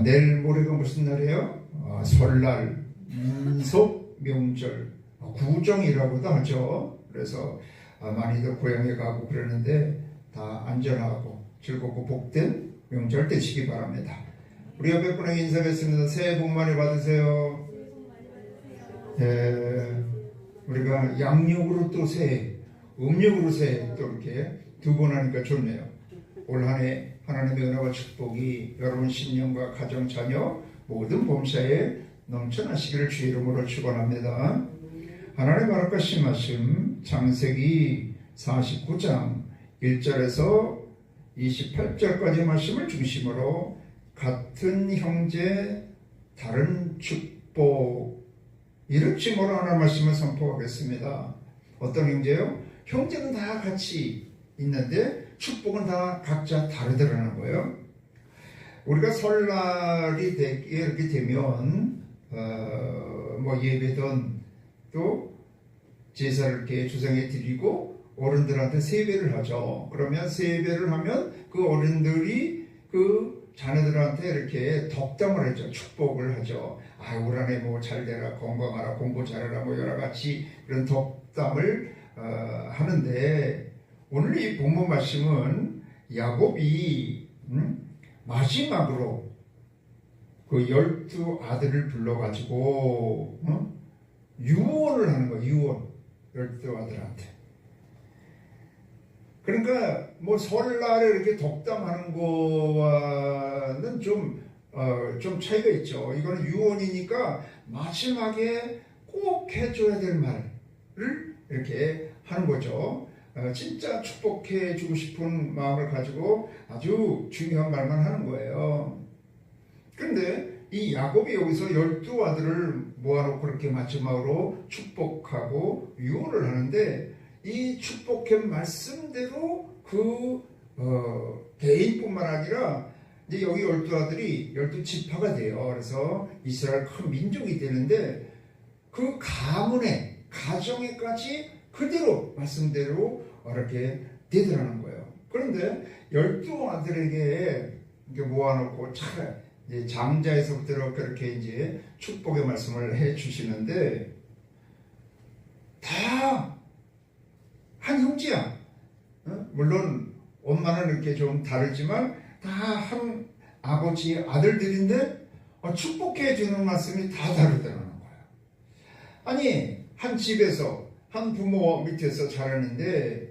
내일 모레가 무슨 날이에요? 설날, 민속 명절, 구정이라고도 하죠. 그래서 많이들 고향에 가고 그러는데 다 안전하고 즐겁고 복된 명절 되시기 바랍니다. 우리 옆에 분에게 인사했습니다. 새해 복 많이 받으세요. 우리가 양력으로 또 새해, 음력으로 새해 또 이렇게 두 번 하니까 좋네요. 올 한 해 하나님의 은혜와 축복이 여러분 신령과 가정, 자녀 모든 범사에 넘쳐나시기를 주의 이름으로 축원합니다. 하나님 허락하신 말씀 창세기 49장 1절에서 28절까지 말씀을 중심으로 같은 형제 다른 축복, 이런 제목으로 하나님 말씀을 선포하겠습니다. 어떤 형제요? 형제는 다 같이 있는데 축복은 다 각자 다르더라는 거예요. 우리가 설날이 이렇게 되면 예배든 또 제사를 이렇게 주상에 드리고 어른들한테 세배를 하죠. 그러면 세배를 하면 그 어른들이 그 자녀들한테 이렇게 덕담을 하죠. 축복을 하죠. 올 한 해 잘 되라, 건강하라, 공부 잘하라, 여러 가지 그런 덕담을 하는데, 오늘 이 본문 말씀은 야곱이 마지막으로 그 12 아들을 불러가지고 유언을 하는 거예요. 유언. 12 아들한테. 그러니까 설날에 이렇게 덕담하는 거와는 좀 차이가 있죠. 이거는 유언이니까 마지막에 꼭 해줘야 될 말을 이렇게 하는 거죠. 진짜 축복해 주고 싶은 마음을 가지고 아주 중요한 말만 하는 거예요. 그런데 이 야곱이 여기서 12 아들을 모아놓고 그렇게 마지막으로 축복하고 유언을 하는데, 이 축복의 말씀대로 그 개인뿐만 아니라 이제 여기 12 아들이 12지파가 돼요. 그래서 이스라엘 큰 민족이 되는데 그 가문에, 가정에까지 그대로 말씀대로 이렇게 되더라는 거예요. 그런데 12 아들에게 이렇게 모아놓고 이제 장자에서부터 그렇게 이제 축복의 말씀을 해 주시는데, 다 한 형제야. 물론 엄마는 이렇게 좀 다르지만 다 한 아버지의 아들들인데 축복해 주는 말씀이 다 다르다는 거예요. 아니, 한 집에서 한 부모 밑에서 자라는데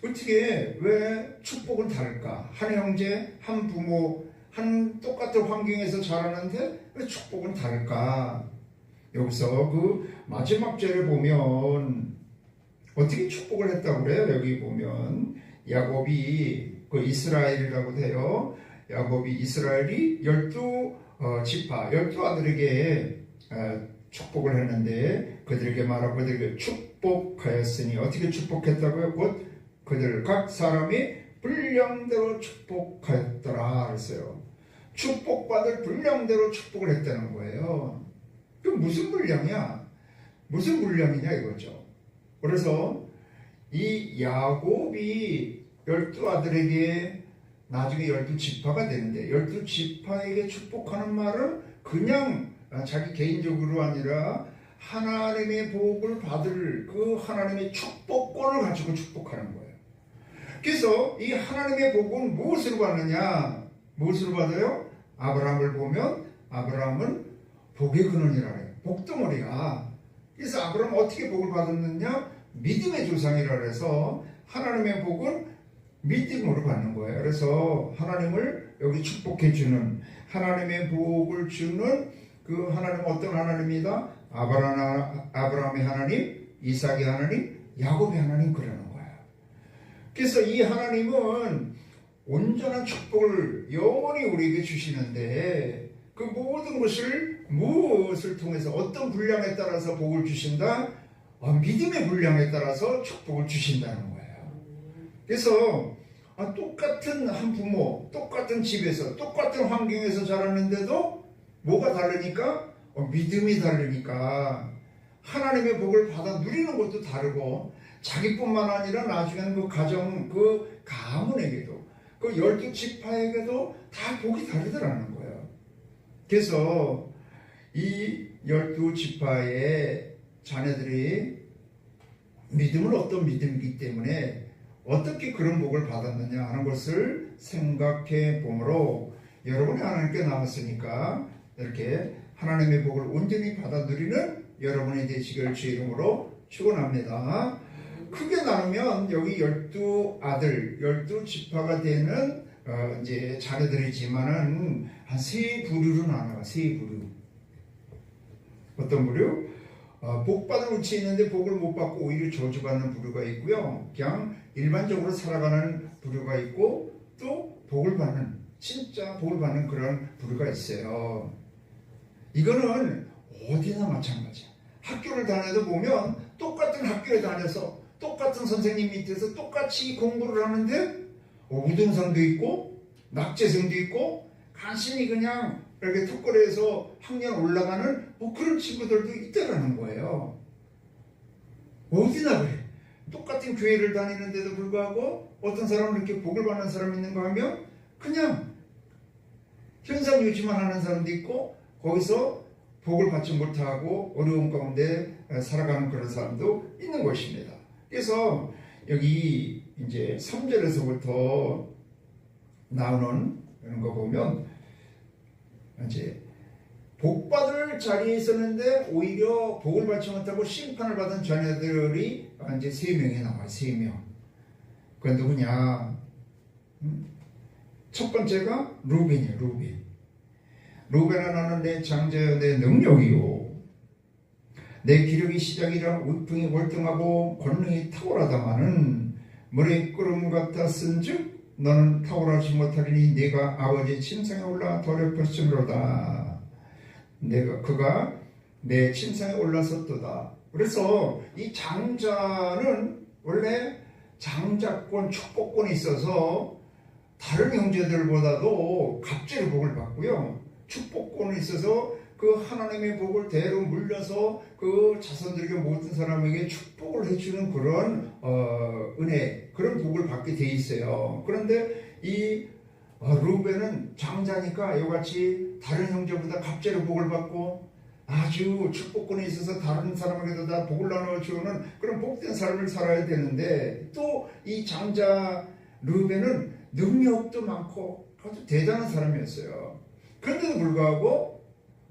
어떻게 왜 축복은 다를까? 한 형제, 한 부모, 한 똑같은 환경에서 자라는데 왜 축복은 다를까? 여기서 그 마지막 절에 보면 어떻게 축복을 했다고 그래요? 여기 보면 야곱이 그 이스라엘이라고 해요. 야곱이 이스라엘이 12지파, 12 아들에게 축복을 했는데 그들에게 말하고 그들에게 축복하였으니, 어떻게 축복했다고요? 곧 그들 각 사람이 분량대로 축복하였더라 그랬어요. 축복받을 분량대로 축복을 했다는 거예요. 그럼 무슨 분량이야? 무슨 분량이냐 이거죠. 그래서 이 야곱이 12 아들에게 나중에 12지파가 되는데, 12지파에게 축복하는 말은 그냥 자기 개인적으로 아니라 하나님의 복을 받을 그 하나님의 축복권을 가지고 축복하는 거예요. 그래서 이 하나님의 복은 무엇으로 받느냐? 무엇으로 받아요? 아브라함을 보면 아브라함은 복의 근원이라 해요. 복덩어리야. 그래서 아브라함은 어떻게 복을 받았느냐? 믿음의 조상이라 해서 하나님의 복은 믿음으로 받는 거예요. 그래서 하나님을 여기 축복해 주는, 하나님의 복을 주는 그 하나님은 어떤 하나님이다? 아브라함의 하나님, 이삭의 하나님, 야곱의 하나님, 그러는 거예요. 그래서 이 하나님은 온전한 축복을 영원히 우리에게 주시는데, 그 모든 것을 무엇을 통해서 어떤 분량에 따라서 복을 주신다? 믿음의 분량에 따라서 축복을 주신다는 거예요. 그래서 똑같은 한 부모, 똑같은 집에서, 똑같은 환경에서 자라는데도 뭐가 다르니까? 믿음이 다르니까 하나님의 복을 받아 누리는 것도 다르고, 자기뿐만 아니라 나중에는 그 가정, 그 가문에게도, 그 12지파에게도 다 복이 다르더라는 거예요. 그래서 이 12지파의 자녀들이 믿음은 어떤 믿음이기 때문에 어떻게 그런 복을 받았느냐 하는 것을 생각해 보므로 여러분이 하나님께 남았으니까 이렇게 하나님의 복을 온전히 받아 누리는 여러분이 되시길 주 이름으로 축원합니다. 크게 나누면 여기 12아들, 12지파가 되는 이제 자녀들이지만은 한 세 부류로 나눠요. 세 부류. 어떤 부류? 복받은 위치에 있는데 복을 못 받고 오히려 저주받는 부류가 있고요. 그냥 일반적으로 살아가는 부류가 있고 또 복을 받는, 진짜 복을 받는 그런 부류가 있어요. 이거는 어디나 마찬가지야. 학교를 다녀도 보면 똑같은 학교에 다녀서 똑같은 선생님 밑에서 똑같이 공부를 하는데 우등생도 있고 낙제생도 있고 간신히 그냥 이렇게 턱걸이에서 학년 올라가는 그런 친구들도 있다라는 거예요. 어디나 그래. 똑같은 교회를 다니는데도 불구하고 어떤 사람은 이렇게 복을 받는 사람이 있는가 하면 그냥 현상 유지만 하는 사람도 있고 거기서 복을 받지 못하고 어려움 가운데 살아가는 그런 사람도 있는 것입니다. 그래서 여기 이제 3절에서부터 나오는 이런 거 보면 이제 복받을 자리에 있었는데 오히려 복을 받지 못하고 심판을 받은 자녀들이 이제 3명이 나와요. 3명. 그건 누구냐? 첫 번째가 루벤이에요. 루벤아 너는 내 장자여 내 능력이요 내 기력이 시작이라 우풍이 월등하고 권능이 탁월하다마는 물의 끓음 같았은즉 너는 탁월하지 못하리니 네가 아버지 침상에 올라 더럽혔으므로다. 그가 내 침상에 올라섰도다. 그래서 이 장자는 원래 장자권, 축복권이 있어서 다른 형제들보다도 갑절의 복을 받고요. 축복권이 있어서 그 하나님의 복을 대로 물려서 그 자손들에게 모든 사람에게 축복을 해주는 그런 은혜, 그런 복을 받게 돼 있어요. 그런데 이 루벤은 장자니까 이같이 다른 형제보다 갑절의 복을 받고 아주 축복권이 있어서 다른 사람에게도 다 복을 나눠주는 그런 복된 삶을 살아야 되는데 또 이 장자 루벤은 능력도 많고 아주 대단한 사람이었어요. 그런데도 불구하고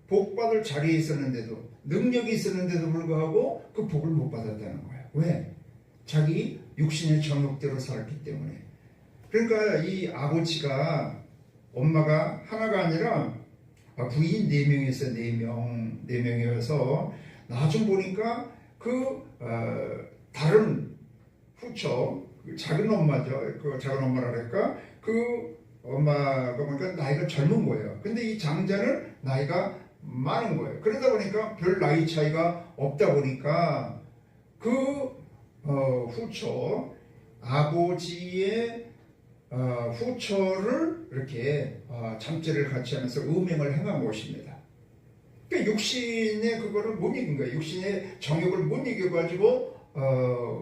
복받을 자리에 있었는데도 능력이 있었는데도 불구하고 그 복을 못 받았다는 거예요. 왜? 자기 육신의 정욕대로 살았기 때문에. 그러니까 이 아버지가 엄마가 하나가 아니라 부인 4명이 있어요. 4명이어서 나중 보니까 다른 후처 작은 엄마죠. 그 작은 엄마랄까 그 엄마가 보니까 나이가 젊은 거예요. 근데 이 장자는 나이가 많은 거예요. 그러다 보니까 별 나이 차이가 없다 보니까 그 후처 아버지의 후처를 이렇게 잠재를 같이 하면서 음행을 행한 것입니다. 그러니까 육신의 그거를 못 이긴 거예요. 육신의 정욕을 못 이겨가지고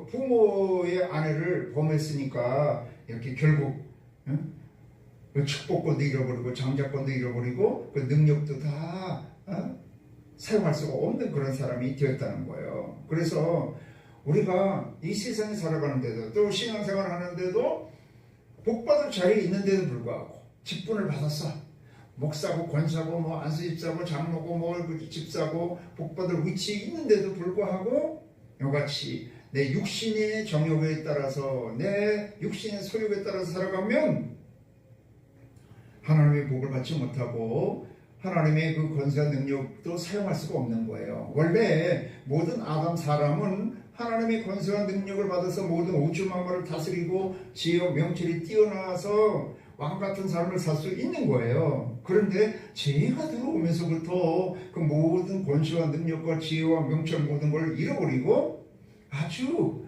부모의 아내를 범했으니까 이렇게 결국 그 축복권도 잃어버리고 장자권도 잃어버리고 그 능력도 다 사용할 수가 없는 그런 사람이 되었다는 거예요. 그래서 우리가 이 세상에 살아가는데도 또 신앙생활 하는데도 복받을 자리에 있는데도 불구하고 직분을 받았어. 목사고 권사고 뭐 안수집사고 장로고 뭐 집사고 복받을 위치에 있는데도 불구하고 이같이 내 육신의 정욕에 따라서 내 육신의 소욕에 따라서 살아가면 하나님의 복을 받지 못하고 하나님의 그 권세와 능력도 사용할 수가 없는 거예요. 원래 모든 아담 사람은 하나님의 권세와 능력을 받아서 모든 우주 만물을 다스리고 지혜와 명철이 뛰어나서 왕같은 삶을 살 수 있는 거예요. 그런데 죄가 들어오면서부터 그 모든 권세와 능력과 지혜와 명철 모든 걸 잃어버리고 아주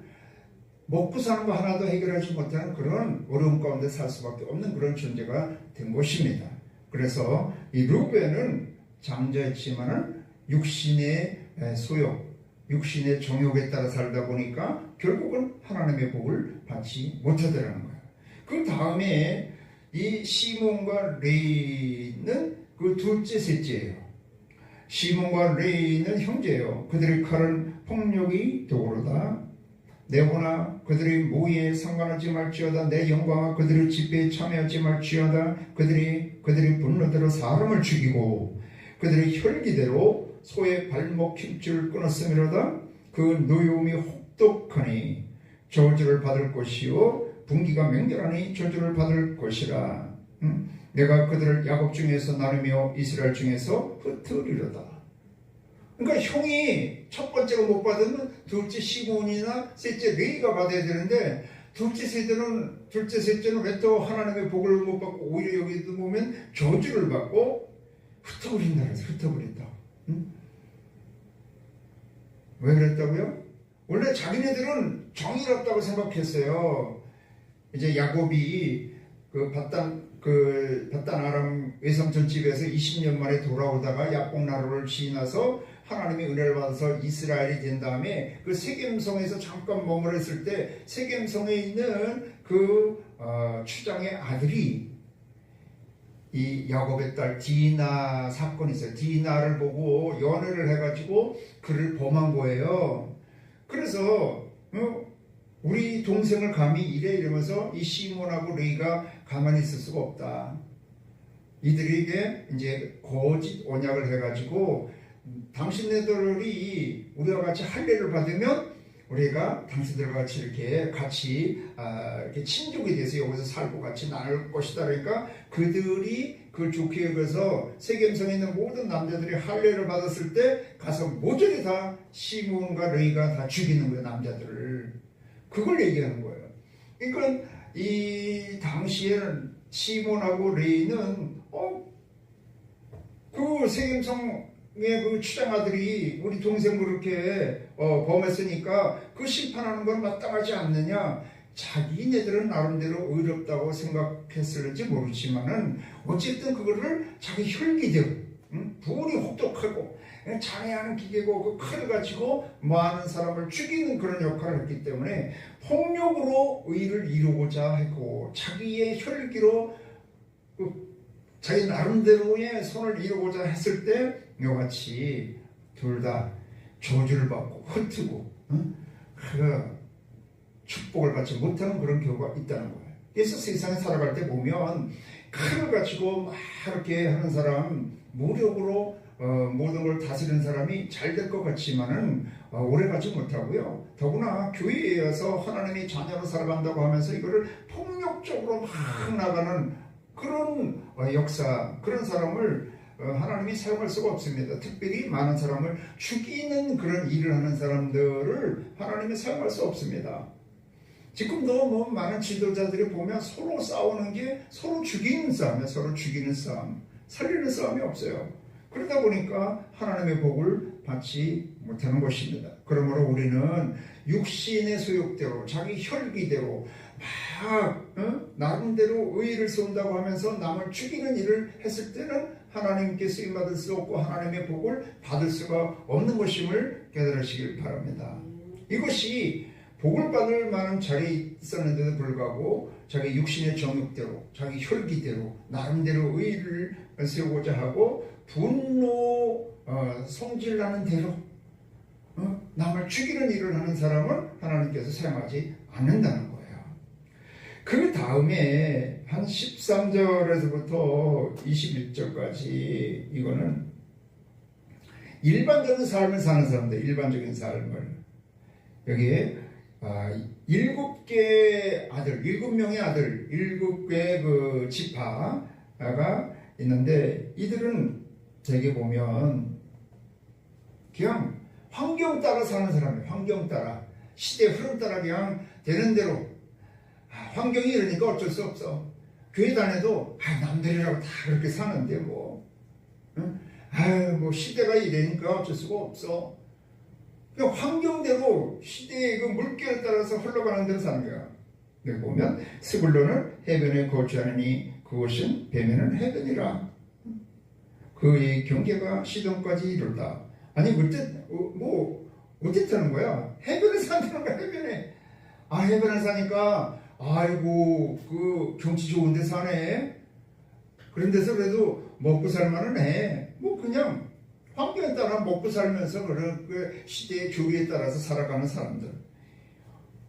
먹고 사는 거 하나도 해결하지 못하는 그런 어려움 가운데 살 수밖에 없는 그런 존재가 된 것입니다. 그래서 이 루벤은 장자였지만은 육신의 소욕, 육신의 정욕에 따라 살다 보니까 결국은 하나님의 복을 받지 못하더라는 거예요. 그 다음에 이 시몬과 레이는 그 둘째 셋째예요. 시몬과 레이는 형제예요. 그들의 칼은 폭력이 도구로다. 내보나 그들의 모의에 상관하지 말지어다. 내 영광과 그들의 집회에 참여하지 말지어다. 그들이 분노대로 사람을 죽이고 그들의 혈기대로 소의 발목 힘줄을 끊었음이로다. 그 노여움이 혹독하니 저주를 받을 것이요 분기가 맹렬하니 저주를 받을 것이라. 내가 그들을 야곱 중에서 나누며 이스라엘 중에서 흩으리로다. 그러니까 형이 첫 번째로 못 받으면 둘째 시몬이나 셋째 레이가 받아야 되는데 둘째 셋째는 왜 또 하나님의 복을 못 받고 오히려 여기도 보면 저주를 받고 흩어버린다 그래서 흩어버린다. 왜 그랬다고요? 원래 자기네들은 정의롭다고 생각했어요. 이제 야곱이 그 바단 아람 외삼촌 집에서 20년 만에 돌아오다가 야복나루를 지나서 하나님의 은혜를 받아서 이스라엘이 된 다음에 그 세겜성에서 잠깐 머물렀을 때 세겜성에 있는 그 추장의 아들이 이 야곱의 딸 디나 사건이 있어요. 디나를 보고 연애를 해가지고 그를 범한 거예요. 그래서 우리 동생을 감히 이러면서 이 시몬하고 레이가 가만히 있을 수가 없다. 이들에게 이제 거짓 언약을 해가지고 당신네들이 우리와 같이 할례를 받으면 우리가 당신들과 같이 이렇게 이렇게 친족이 돼서 여기서 살고 같이 나눌 것이다. 그러니까 그들이 그걸 좋게 여겨서 세겜성에 있는 모든 남자들이 할례를 받았을 때 가서 모조리 다 시몬과 레이가 다 죽이는 거예요. 남자들을. 그걸 얘기하는 거예요. 그러니까 이 당시에는 시몬하고 레이는 그 세겜성의 그 추장아들이 우리 동생 그렇게 범했으니까 그 심판하는 건 마땅하지 않느냐. 자기네들은 나름대로 의롭다고 생각했을지 모르지만은 어쨌든 그거를 자기 혈기대로 분이 혹독하고 장애하는 기계고 그 칼을 가지고 많은 사람을 죽이는 그런 역할을 했기 때문에 폭력으로 의를 이루고자 했고 자기의 혈기로 자기 나름대로의 손을 이루고자 했을 때 이와 같이 둘 다 저주를 받고 흩트고 그 축복을 받지 못하는 그런 경우가 있다는 거예요. 그래서 세상에 살아갈 때 보면 칼을 가지고 막 이렇게 하는 사람, 무력으로 모든 걸 다스리는 사람이 잘 될 것 같지만은 오래 가지 못하고요. 더구나 교회에 와서 하나님의 자녀로 살아간다고 하면서 이거를 폭력적으로 막 나가는 그런 역사, 그런 사람을 하나님이 사용할 수가 없습니다. 특별히 많은 사람을 죽이는 그런 일을 하는 사람들을 하나님이 사용할 수 없습니다. 지금도 뭐 많은 지도자들이 보면 서로 싸우는 게 서로 죽이는 싸움이에요. 서로 죽이는 싸움, 살리는 싸움이 없어요. 그러다 보니까 하나님의 복을 받지 못하는 것입니다. 그러므로 우리는 육신의 소욕대로 자기 혈기대로 막 나름대로 의의를 세운다고 하면서 남을 죽이는 일을 했을 때는 하나님께 쓰임받을 수 없고 하나님의 복을 받을 수가 없는 것임을 깨달으시길 바랍니다. 이것이 복을 받을 만한 자리에 있었는데도 불구하고 자기 육신의 정욕대로 자기 혈기대로 나름대로 의의를 세우고자 하고 분노 성질나는 대로 남을 죽이는 일을 하는 사람은 하나님께서 사용하지 않는다는 거예요. 그 다음에 한 13절에서부터 21절까지 이거는 일반적인 삶을 사는 사람들, 일반적인 삶을 여기에 7개의 아들, 7명의 아들, 7개의 그 지파가 있는데 이들은 되게 보면 그냥 환경 따라 사는 사람이에요. 환경 따라, 시대 흐름 따라 그냥 되는 대로 환경이 이러니까 어쩔 수 없어. 교회 다녀도 남들이라고 다 그렇게 사는데 뭐 시대가 이러니까 어쩔 수가 없어. 그냥 환경대로 시대의 그 물결에 따라서 흘러가는 대로 사는 거야. 여기 보면 스불론은 해변에 거주하느니 그곳은 배면은 해변이라. 그의 경계가 시돈까지 이르다. 아니 어쨌다는 거야. 해변에 산다는 거야. 해변에. 해변에 사니까 아이고 그 경치 좋은 데 사네. 그런 데서 그래도 먹고 살만은 해. 뭐 그냥 환경에 따라 먹고 살면서 그 시대의 교리에 따라서 살아가는 사람들.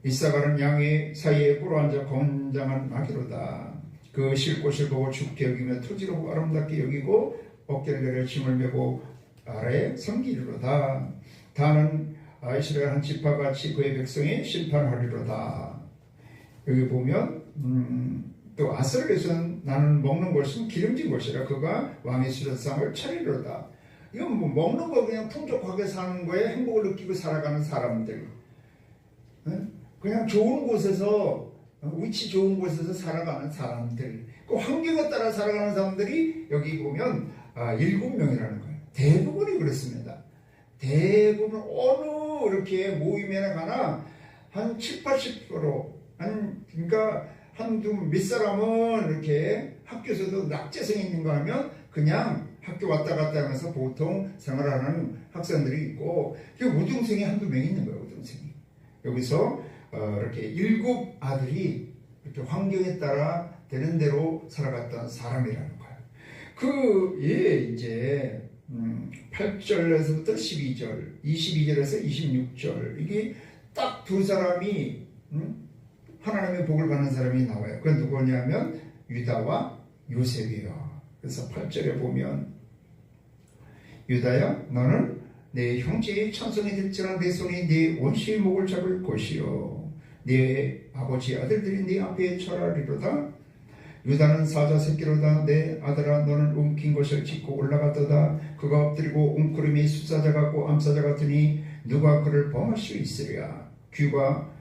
이사가는 양의 사이에 꿇어앉아 건장한 나귀로다. 그 쉴 곳을 보고 죽게 여기며 토지로 아름답게 여기고 어깨를 내려 짐을 메고 아래에 섬기리로다. 다는 이스라엘 한 지파같이 그의 백성이 심판하리로다. 여기 보면 또 아스라엘에서는 나는 먹는 것은 기름진 것이라 그가 왕의 수레상을 차리리로다. 이건 뭐 먹는 거 그냥 풍족하게 사는 거에 행복을 느끼고 살아가는 사람들, 그냥 좋은 곳에서 위치 좋은 곳에서 살아가는 사람들, 그 환경에 따라 살아가는 사람들이 여기 보면 7명이라는 거예요. 대부분이 그렇습니다. 대부분 어느 이렇게 모임에 가나 한 7, 80% 그러니까 한두 몇 사람은 이렇게 학교에서도 낙제생이 있는가 하면 그냥 학교 왔다 갔다 하면서 보통 생활하는 학생들이 있고, 우등생이 한두 명 있는 거예요. 우등생이. 여기서 이렇게 7 아들이 이렇게 환경에 따라 되는 대로 살아갔던 사람이라는 거예요. 그에 이제 8절에서부터 12절, 22절에서 26절, 이게 딱 두 사람이 하나님의 복을 받는 사람이 나와요. 그건 누구냐면 유다와 요셉이에요. 그래서 8절에 보면 유다야 너는 내 형제의 찬송이 될지라 내 손이 네 원수의 목을 잡을 것이요 네 아버지 아들들이 네 앞에 절하리로다. 유다는 사자 새끼로다. 내 아들아 너는 움킨 것을 짚고 올라갔도다. 그가 엎드리고 웅크림이 수사자 같고 암사자 같으니 누가 그를 범할 수 있으랴. 규가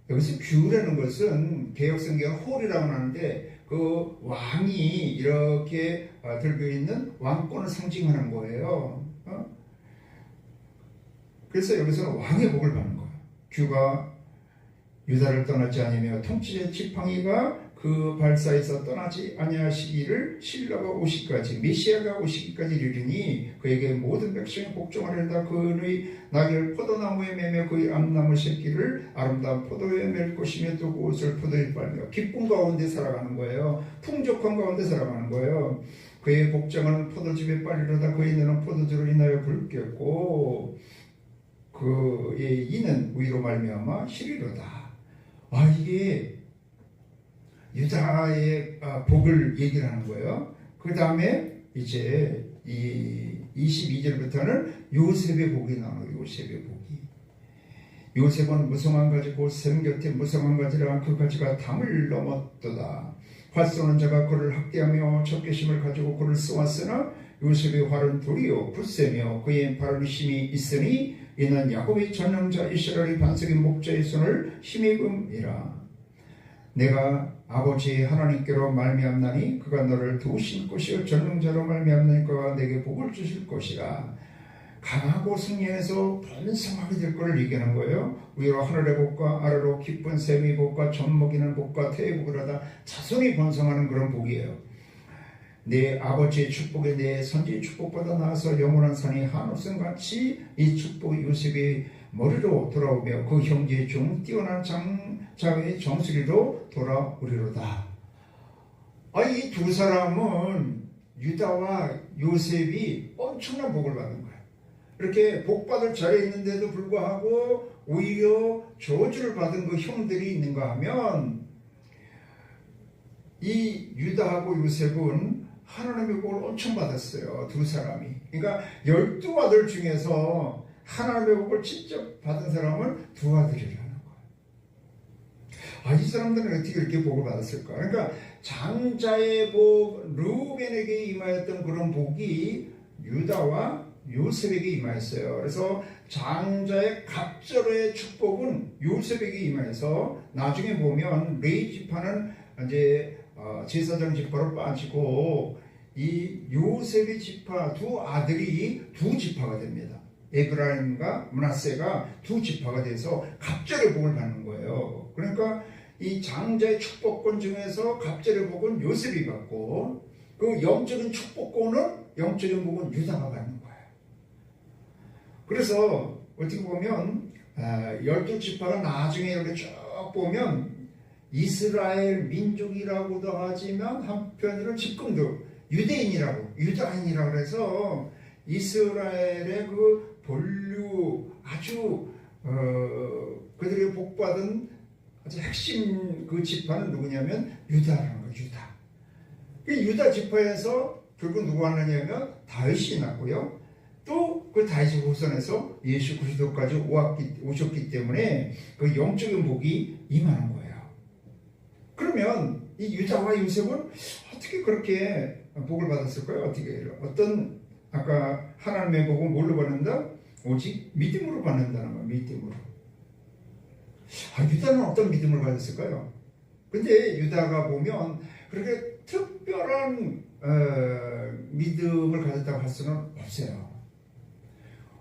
여기서 규라는 것은 개혁성경 홀이라고 하는데 그 왕이 이렇게 들고 있는 왕권을 상징하는 거예요. 그래서 여기서는 왕의 복을 받는 거예요. 규가 유다를 떠나지 아니며 통치자 지팡이가 그 발사에서 떠나지 아니하시기를 신라가 오시기까지 메시아가 오시기까지 이르리니 그에게 모든 백성이 복종하리로다. 그의 나귀를 포도나무에 매며 그의 암나무 새끼를 아름다운 포도에 맬 것이며 또 그것을 포도에 빨며 기쁨 가운데 살아가는 거예요. 풍족한 가운데 살아가는 거예요. 그의 복장은 포도즙에 빨리로다. 그의 눈은 포도주로 인하여 붉겠고 그의 이는 위로 말미암아 시리로다. 이게 유다의 복을 얘기를 하는 거예요. 그 다음에 이제 이 22절부터는 요셉의 복이 나와요. 요셉의 복이. 요셉은 무성한 가지 곧 샘 곁에 무성한 가지라 그 가지가 담을 넘었도다. 활 쏘는 자가 그를 학대하며 적개심을 가지고 그를 쏘았으나 요셉의 활은 돌이요 굳세며 그의 발은 힘이 있으니 이는 야곱의 전능자 이스라엘의 반석인 목자의 손을 힘입음이라. 내가 아버지 하나님께로 말미암나니 그가 너를 도우실 것이요 전능자로 말미암나니 그가 내게 복을 주실 것이라. 강하고 승리해서 번성하게 될 것을 얘기하는 거예요. 위로 하늘의 복과 아래로 기쁜 샘의 복과 젖 먹이는 복과 태의 복을 하다 자손이 번성하는 그런 복이에요. 내 아버지의 축복이 내 선지의 축복보다 나아서 영원한 산이 한옥성같이 이 축복이 요셉의 머리로 돌아오며 그 형제의 중 뛰어난 장자의 정수리로 돌아오리로다. 이 두 사람은 유다와 요셉이 엄청난 복을 받은 거예요. 이렇게 복받을 자리에 있는데도 불구하고 오히려 저주를 받은 그 형들이 있는가 하면 이 유다하고 요셉은 하나님의 복을 엄청 받았어요. 두 사람이. 그러니까 12아들 중에서 하나님의 복을 직접 받은 사람은 두 아들이라는 거예요. 이 사람들은 어떻게 이렇게 복을 받았을까? 그러니까 장자의 복, 르우벤에게 임하였던 그런 복이 유다와 요셉에게 임하였어요. 그래서 장자의 갑절의 축복은 요셉에게 임하여서 나중에 보면 레위 지파는 이제 제사장 지파로 빠지고 이 요셉의 지파 두 아들이 두 지파가 됩니다. 에브라임과 므낫세가 두 지파가 돼서 갑절의 복을 받는 거예요. 그러니까 이 장자의 축복권 중에서 갑절의 복은 요셉이 받고 그 영적인 축복권은 영적인 복은 유다가 받는 거예요. 그래서 어떻게 보면 12지파가 나중에 이렇게 쭉 보면 이스라엘 민족이라고도 하지만 한편으로는 지금도 유대인이라고 유다인이라고 해서 이스라엘의 그 본류 아주 그들이 복받은 아주 핵심 그 지파는 누구냐면 유다라는 거예요. 유다. 그 유다 지파에서 결국 누가 왔느냐면 다윗이 났고요. 또 그 다윗의 후손에서 예수 그리스도까지 오셨기 때문에 그 영적인 복이 임하는 거예요. 그러면 이 유다와 요셉은 어떻게 그렇게 복을 받았을까요? 어떤 아까 하나님의 복은 뭘로 받는다? 오직 믿음으로 받는다는 거예요. 믿음으로. 유다는 어떤 믿음을 가졌을까요? 근데 유다가 보면 그렇게 특별한 믿음을 가졌다고 할 수는 없어요.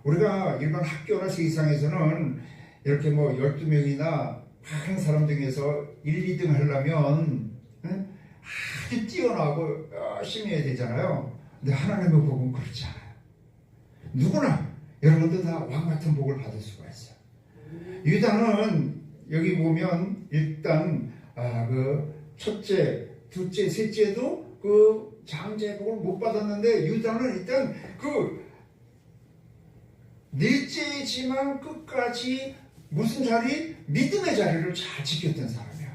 우리가 일반 학교나 세상에서는 이렇게 뭐 12명이나 많은 사람 중에서 1, 2등 하려면 아주 뛰어나고 열심히 해야 되잖아요. 근데 하나님의 복은 그렇지 않아요. 누구나 여러분도 다 왕같은 복을 받을 수가 있어요. 유다는 여기 보면 일단 그 첫째, 둘째, 셋째도 그 장자의 복을 못 받았는데 유다는 일단 그 넷째지만 끝까지 무슨 자리? 믿음의 자리를 잘 지켰던 사람이야.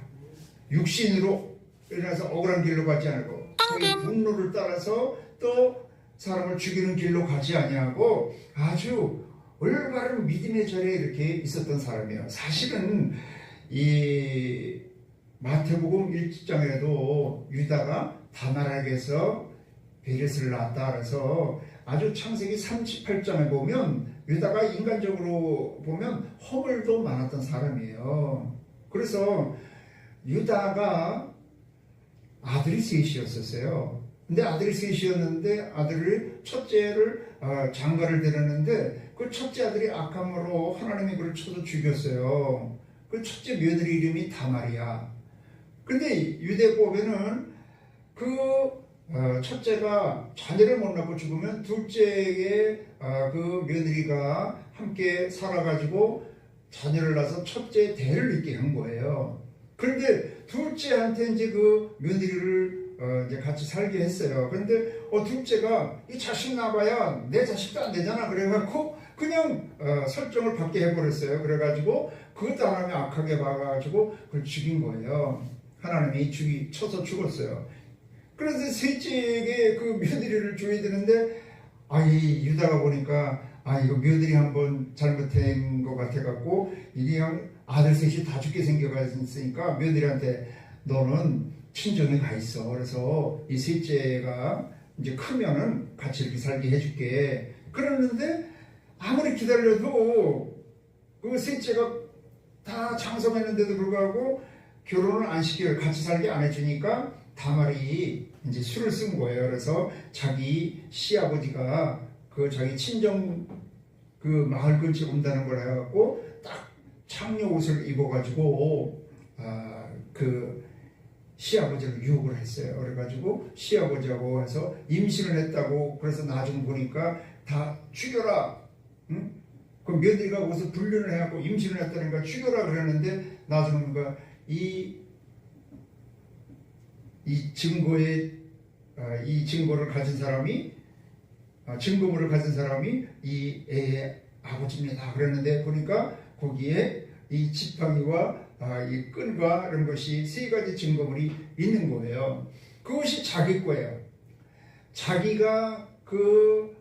육신으로 일어나서 억울한 길로 가지 않고 분노를 따라서 또 사람을 죽이는 길로 가지 아니하고 아주 올바른 믿음의 자리에 이렇게 있었던 사람이에요. 사실은 이 마태복음 1장에도 유다가 다말에게서 베레스를 낳았다 그래서 아주 창세기 38장에 보면 유다가 인간적으로 보면 허물도 많았던 사람이에요. 그래서 유다가 아들이 셋이었었어요. 근데 아들이 셋이었는데 아들을 첫째를 장가를 데렸는데 그 첫째 아들이 악함으로 하나님이 그를 쳐서 죽였어요. 그 첫째 며느리 이름이 다말이야. 근데 유대법에는 그 첫째가 자녀를 못 낳고 죽으면 둘째의 그 며느리가 함께 살아가지고 자녀를 낳아서 첫째 대를 잇게 한 거예요. 그런데 둘째한테 이제 그 며느리를 이제 같이 살게 했어요. 그런데 둘째가 이 자식 낳아봐야 내 자식도 안 되잖아. 그래갖고 그냥 설정을 받게 해버렸어요. 그래가지고 그것도 하나님이 악하게 봐가지고 그걸 죽인 거예요. 하나님이 쳐서 죽었어요. 그래서 셋째에게 그 며느리를 줘야 되는데 이 유다가 보니까 이거 며느리 한번 잘못한 것 같아갖고 이게 그냥 아들 셋이 다 죽게 생겨가있으니까 며느리한테 너는 친정에 가 있어. 그래서 이 셋째가 이제 크면은 같이 이렇게 살게 해줄게. 그러는데 아무리 기다려도 그 셋째가 다 장성했는데도 불구하고 결혼을 안 시켜요. 같이 살게 안 해주니까 다말이 이제 술을 쓴 거예요. 그래서 자기 시아버지가 그 자기 친정 그 마을 근처에 온다는 걸 해갖고 딱 창녀 옷을 입어가지고 그 시아버지를 유혹을 했어요. 그래가지고 시아버지하고 해서 임신을 했다고. 그래서 나중 보니까 다 죽여라. 응? 그 며느리가 거기서 불륜을 해갖고 임신을 했다니까 죽여라 그러는데 나중에 뭔가 이 증거를 가진 사람이 증거물을 가진 사람이 이 애의 아버지입니다. 그랬는데 보니까 거기에 이 지팡이와 이 끈과 이런 것이 세 가지 증거물이 있는 거예요. 그것이 자기 거예요. 자기가 그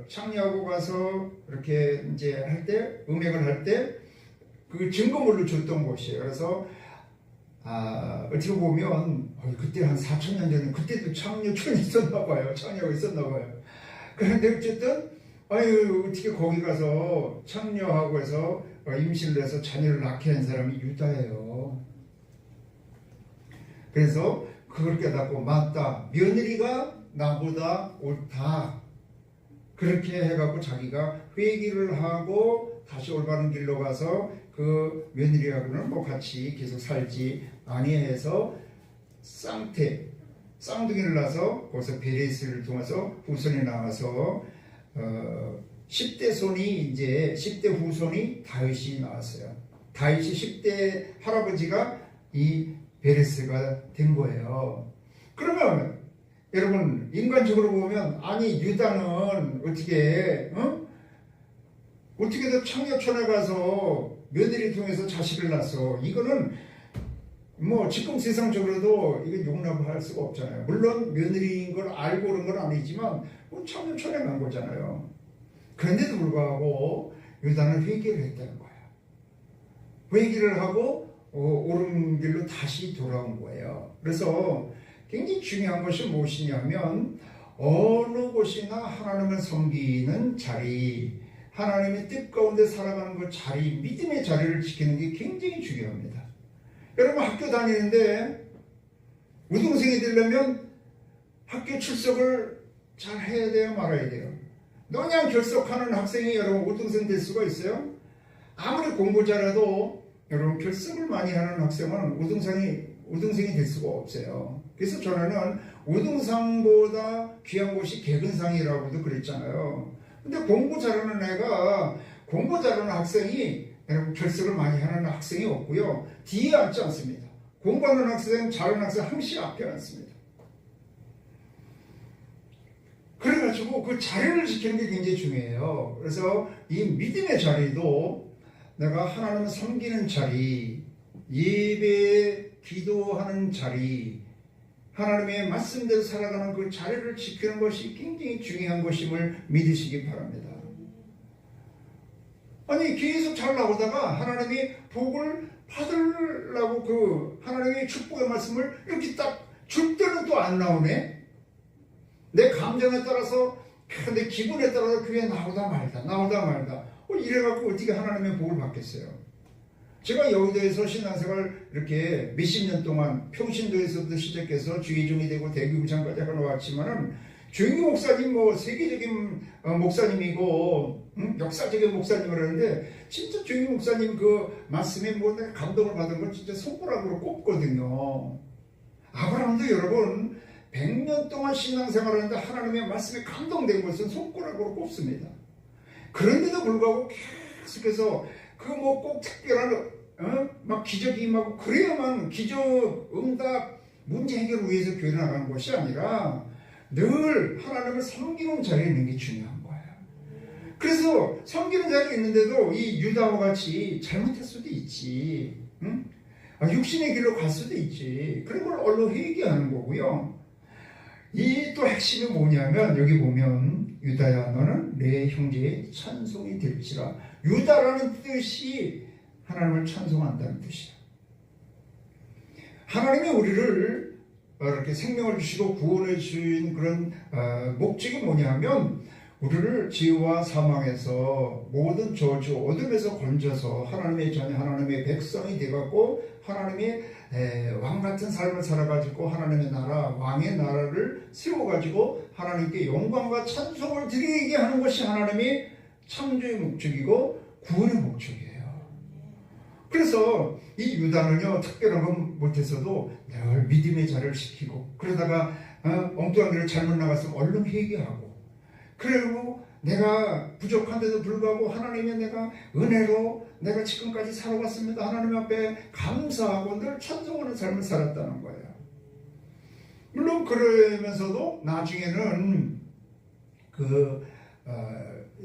창녀하고 가서 이렇게 이제 할 때 음행을 할 때 그 증거물을 줬던 것이에요. 그래서 어떻게 보면 그때 한 4,000년 전에 그때도 창녀촌이 있었나 봐요. 창녀가 있었나 봐요. 그런데 어쨌든 어떻게 거기 가서 창녀하고 해서 임신을 해서 자녀를 낳게 한 사람이 유다예요. 그래서 그걸 깨닫고 맞다. 며느리가 나보다 옳다. 그렇게 해갖고 자기가 회개를 하고 다시 올바른 길로 가서 그 며느리하고는 뭐 같이 계속 살지 아니해서 쌍둥이를 낳아서 거기서 베레스를 통해서 후손이 나와서 10대 손이 이제 10대 후손이 다윗이 나왔어요. 다윗이 10대 할아버지가 이 베레스가 된 거예요. 그러면 여러분 인간적으로 보면 아니 유다는 어떻게 어떻게든 청계천에 가서 며느리 통해서 자식을 낳았어. 이거는 뭐 지금 세상적으로도 이거 용납할 수가 없잖아요. 물론 며느리인 걸 알고 그런 건 아니지만 뭐 청계천에 간 거잖아요. 그런데도 불구하고 유다는 회개를 했다는 거예요. 회개를 하고 옳은 길로 다시 돌아온 거예요. 그래서 굉장히 중요한 것이 무엇이냐면 어느 곳이나 하나님을 섬기는 자리, 하나님의 뜻 가운데 살아가는 그 자리, 믿음의 자리를 지키는 게 굉장히 중요합니다. 여러분 학교 다니는데 우등생이 되려면 학교 출석을 잘 해야 돼요, 말아야 돼요? 그냥 결석하는 학생이 여러분 우등생 될 수가 있어요? 아무리 공부 잘해도 여러분 결석을 많이 하는 학생은 우등생이 될 수가 없어요. 그래서 저는 우등상보다 귀한 곳이 개근상이라고도 그랬잖아요. 근데 공부 잘하는 애가 공부 잘하는 학생이 여러분 결석을 많이 하는 학생이 없고요. 뒤에 앉지 않습니다. 공부하는 학생, 잘하는 학생 항상 앞에 앉습니다. 그래가지고 그 자리를 지키는 게 굉장히 중요해요. 그래서 이 믿음의 자리도 내가 하나님을 섬기는 자리, 예배, 기도하는 자리, 하나님의 말씀대로 살아가는 그 자리를 지키는 것이 굉장히 중요한 것임을 믿으시기 바랍니다. 아니 계속 잘 나오다가 하나님이 복을 받으려고 그 하나님의 축복의 말씀을 이렇게 딱 줄 때는 또 안 나오네. 내 감정에 따라서 내 기분에 따라서 그게 나오다 말다 이래갖고 어떻게 하나님의 복을 받겠어요. 제가 여의도에서 신앙생활 이렇게 몇십 년 동안 평신도에서도 시작해서 주의종이 되고 대구부장까지 하러 왔지만은 주영기 목사님 뭐 세계적인 목사님이고 역사적인 목사님을 하는데 진짜 주영기 목사님 그 말씀에 뭐 내가 감동을 받은 건 진짜 손가락으로 꼽거든요. 아브라함도 여러분 100년 동안 신앙생활을 하는데 하나님의 말씀에 감동된 것은 손가락으로 꼽습니다. 그런데도 불구하고 계속해서 그 뭐 꼭 특별한 막 기적이 임하고 그래야만 기적, 응답, 문제 해결을 위해서 교회 나가는 것이 아니라 늘 하나님을 섬기는 자리에 있는 게 중요한 거예요. 그래서 섬기는 자리에 있는데도 이 유다와 같이 잘못할 수도 있지. 육신의 길로 갈 수도 있지. 그런 걸 얼른 회개하는 거고요. 이 또 핵심이 뭐냐면 여기 보면 유다야 너는 내 형제의 찬송이 될지라. 유다라는 뜻이 하나님을 찬송한다는 뜻이야. 하나님이 우리를 이렇게 생명을 주시고 구원해 주신 그런 목적이 뭐냐면 우리를 죄와 사망에서 모든 저주 어둠에서 건져서 하나님의 자녀 하나님의 백성이 되갖고 하나님의 왕같은 삶을 살아가지고 하나님의 나라 왕의 나라를 세워가지고 하나님께 영광과 찬송을 드리게 하는 것이 하나님의 창조의 목적이고 구원의 목적이에요. 그래서 이 유다는요 특별한 건 못해서도 늘 믿음의 자리를 지키고 그러다가 엉뚱한 길을 잘못 나갔으면 얼른 회개하고 그리고 내가 부족한데도 불구하고 하나님의 내가 은혜로 내가 지금까지 살아왔습니다. 하나님 앞에 감사하고 늘 찬송하는 삶을 살았다는 거예요. 물론 그러면서도 나중에는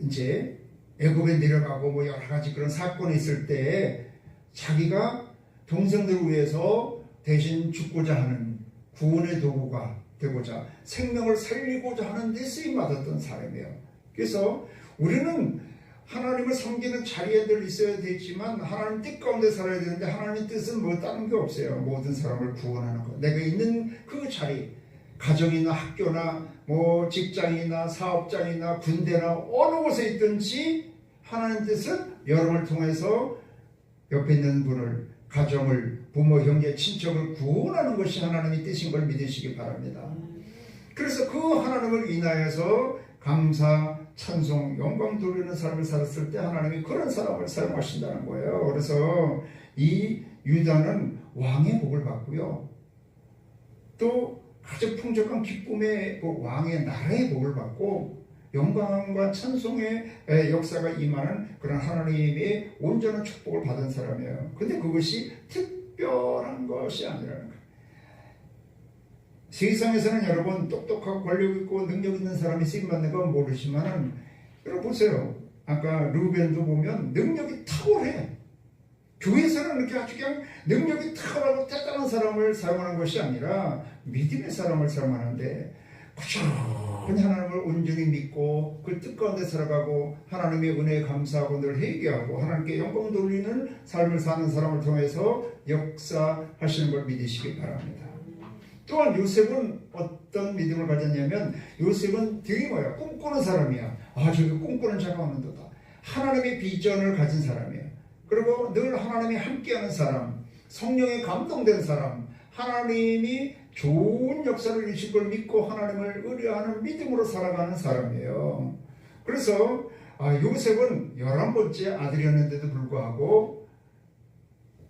이제 애굽에 내려가고 뭐 여러 가지 그런 사건이 있을 때 자기가 동생들을 위해서 대신 죽고자 하는 구원의 도구가 되고자 생명을 살리고자 하는 데 쓰임받았던 사람이에요. 그래서 우리는 하나님을 섬기는 자리에 늘 있어야 되지만 하나님 뜻 가운데 살아야 되는데 하나님의 뜻은 뭐 다른 게 없어요. 모든 사람을 구원하는 것. 내가 있는 그 자리 가정이나 학교나 뭐 직장이나 사업장이나 군대나 어느 곳에 있든지 하나님 뜻은 여러분을 통해서 옆에 있는 분을 가정을 부모 형제 친척을 구원하는 것이 하나님의 뜻인 걸 믿으시기 바랍니다. 그래서 그 하나님을 인하여서 감사, 찬송, 영광 돌리는 삶을 살았을 때 하나님이 그런 사람을 사용하신다는 거예요. 그래서 이 유다는 왕의 복을 받고요. 또 아주 풍족한 기쁨의 왕의 나라의 복을 받고 영광과 찬송의 역사가 임하는 그런 하나님의 온전한 축복을 받은 사람이에요. 근데 그것이 특별한 것이 아니라는 거예요. 세상에서는 여러분 똑똑하고 권력 있고 능력 있는 사람이 쓰임받는 건 모르지만 여러분 보세요. 아까 루벤도 보면 능력이 탁월해. 교회에서는 이렇게 아주 그냥 능력이 탁월하고 대단한 사람을 사용하는 것이 아니라 믿음의 사람을 사용하는데 꾸준히 하나님을 온전히 믿고 그 뜻 가운데 살아가고 하나님의 은혜에 감사하고 늘 회개하고 하나님께 영광 돌리는 삶을 사는 사람을 통해서 역사하시는 걸 믿으시기 바랍니다. 또한 요셉은 어떤 믿음을 가졌냐면 요셉은 되게 꿈꾸는 사람이야. 저기 꿈꾸는 자가 없는도다. 하나님의 비전을 가진 사람이야. 그리고 늘 하나님이 함께하는 사람, 성령에 감동된 사람, 하나님이 좋은 역사를 이루실 걸 믿고 하나님을 의뢰하는 믿음으로 살아가는 사람이에요. 그래서 요셉은 11번째 아들이었는데도 불구하고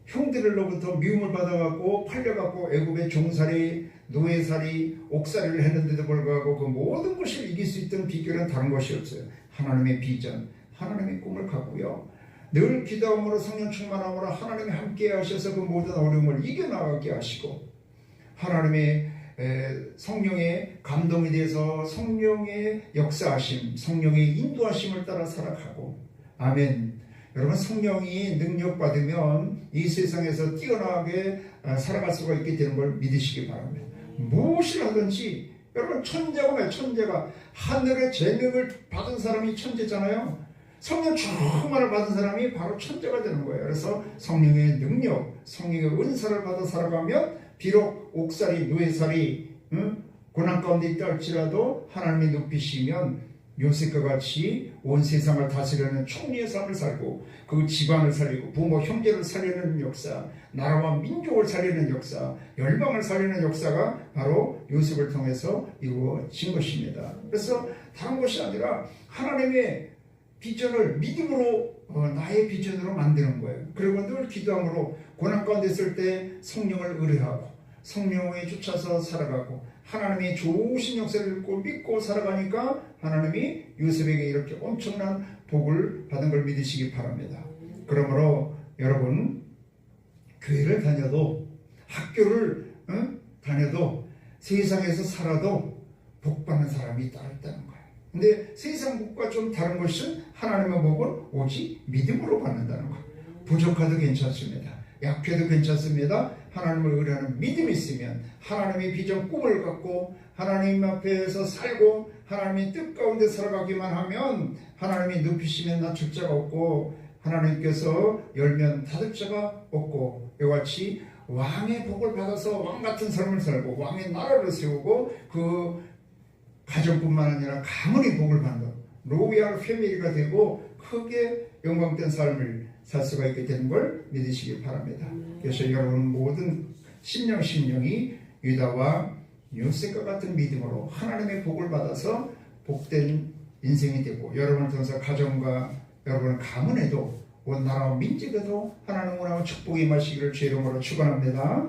형들로부터 미움을 받아갖고 팔려갖고 애굽의 종살이, 노예살이, 옥살이를 했는데도 불구하고 그 모든 것을 이길 수 있던 비결은 다른 것이 없어요. 하나님의 비전, 하나님의 꿈을 갖고요. 늘 기도함으로 성령 충만함으로 하나님이 함께 하셔서 그 모든 어려움을 이겨나가게 하시고 하나님의 성령의 감동에 대해서 성령의 역사하심, 성령의 인도하심을 따라 살아가고 아멘. 여러분 성령이 능력받으면 이 세상에서 뛰어나게 살아갈 수가 있게 되는 걸 믿으시기 바랍니다. 무엇을 하든지 여러분 천재가 하늘의 재능을 받은 사람이 천재잖아요. 성령 충만을 받은 사람이 바로 천재가 되는 거예요. 그래서 성령의 능력, 성령의 은사를 받아 살아가면 비록 옥살이, 노예살이 고난 가운데 있다 할지라도 하나님이 높이시면 요셉과 같이 온 세상을 다스리는 총리의 삶을 살고 그 집안을 살리고 부모 형제를 살리는 역사, 나라와 민족을 살리는 역사, 열방을 살리는 역사가 바로 요셉을 통해서 이루어진 것입니다. 그래서 다른 것이 아니라 하나님의 비전을 믿음으로 나의 비전으로 만드는 거예요. 그리고 늘 기도함으로 고난 가운데 있을 때 성령을 의뢰하고 성령에 쫓아서 살아가고 하나님의 좋으신 역사를 믿고 살아가니까 하나님이 요셉에게 이렇게 엄청난 복을 받은 걸 믿으시기 바랍니다. 그러므로 여러분 교회를 다녀도 학교를 다녀도 세상에서 살아도 복받는 사람이 있다는 거예요. 근데 세상 복과 좀 다른 것은 하나님의 복을 오직 믿음으로 받는다는 것. 부족해도 괜찮습니다. 약해도 괜찮습니다. 하나님을 의뢰하는 믿음이 있으면 하나님의 비전 꿈을 갖고 하나님 앞에서 살고 하나님의 뜻 가운데 살아가기만 하면 하나님이 높이시면 낮출 자가 없고 하나님께서 열면 닫을 자가 없고 이와 같이 왕의 복을 받아서 왕같은 삶을 살고 왕의 나라를 세우고 그 가정뿐만 아니라 가문의 복을 받는 로얄 패밀리가 되고 크게 영광된 삶을 살 수가 있게 되는 걸 믿으시기 바랍니다. 그래서 여러분 모든 심령이 유다와 요셉과 같은 믿음으로 하나님의 복을 받아서 복된 인생이 되고 여러분을 통해서 가정과 여러분의 가문에도 온 나라와 민족에도 하나님의 축복이 임하시기를 주의 이름으로 축원합니다.